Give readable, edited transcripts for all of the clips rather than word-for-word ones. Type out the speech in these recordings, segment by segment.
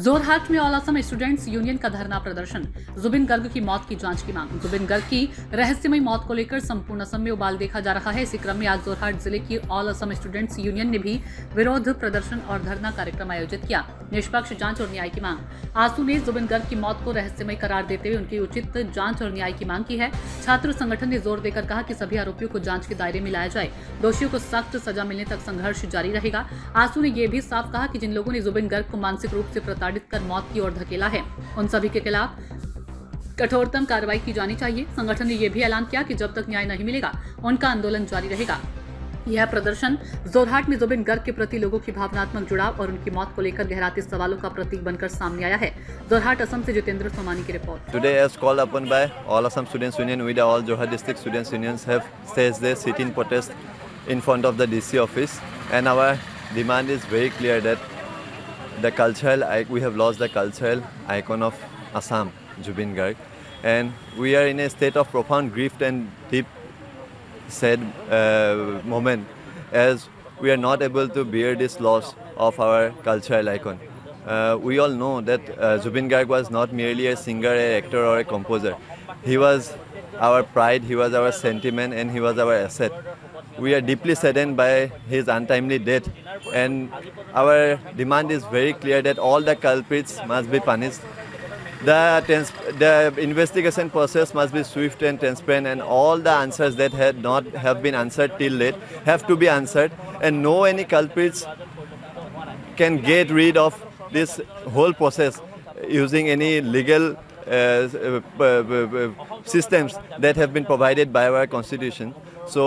जोरहाट में all Assam students union का धरना प्रदर्शन। जुबिन गर्ग की मौत की जांच की मांग। जुबिन गर्ग की रहस्यमयी मौत को लेकर संपूर्ण असम में उबाल देखा जा रहा है। इसी क्रम में आज जोरहाट जिले की ऑल असम स्टूडेंट्स यूनियन ने भी विरोध प्रदर्शन और धरना कार्यक्रम आयोजित किया। निष्पक्ष जांच और न्याय की मांग। आसू ने जुबिन गर्ग की मौत को रहस्यमयी करार देते हुए उनकी उचित जांच और न्याय की मांग की है। छात्र संगठन ने जोर देकर कहा कि सभी आरोपियों को जांच के दायरे में लाया जाए, दोषियों को सख्त सजा मिलने तक संघर्ष जारी रहेगा। आसू ने यह भी साफ कहा कि जिन लोगों ने जुबिन गर्ग को मानसिक रूप से प्रताड़ित कर मौत की ओर धकेला है, उन सभी के खिलाफ कठोरतम कार्रवाई की जानी चाहिए। संगठन ने यह भी ऐलान किया कि जब तक न्याय नहीं मिलेगा, उनका आंदोलन जारी रहेगा। यह प्रदर्शन जोरहाट में जुबिन गर्ग के प्रति लोगों की भावनात्मक जुड़ाव और उनकी मौत को लेकर गहराते सवालों का प्रतीक बनकर सामने आया है। जोरहाट असम से जितेंद्र सोमानी की report. Today, as called upon by all Assam Students Union, with all Jorhat district students unions have staged their sit-in protest in front of the DC office, and our demand is very clear that we have lost the cultural icon of Assam, Zubin Garg, and we are in a state of profound grief and deep sad moment, as we are not able to bear this loss of our cultural icon. We all know that Zubin Garg was not merely a singer, an actor or a composer. He was our pride, he was our sentiment, and he was our asset. We are deeply saddened by his untimely death, and our demand is very clear that all the culprits must be punished. The investigation process must be swift and transparent, and all the answers that have been answered till date have to be answered, and no any culprits can get rid of this whole process using any legal systems that have been provided by our constitution. So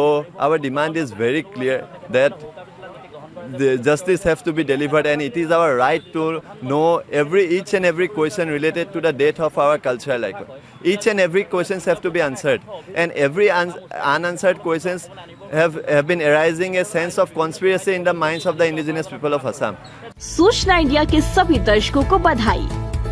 our demand is very clear that the justice has to be delivered, and it is our right to know each and every question related to the death of our cultural icon. Each and every questions have to be answered, and every unanswered questions have been arising a sense of conspiracy in the minds of the indigenous people of Assam. सूचना India के सभी दर्शकों को बधाई।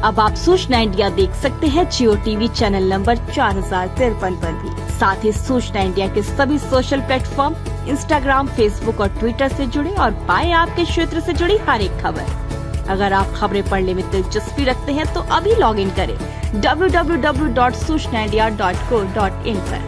अब आप सूचना India देख सकते हैं जियो टीवी चैनल नंबर 4053 पर भी। साथ ही सूचना इंडिया के सभी सोशल प्लेटफॉर्म इंस्टाग्राम, फेसबुक और ट्विटर से जुड़े और पाएं आपके क्षेत्र से जुड़ी हर एक खबर। अगर आप खबरें पढ़ने में दिलचस्पी रखते हैं तो अभी लॉग इन करें www.सूचनाindia.co.in पर।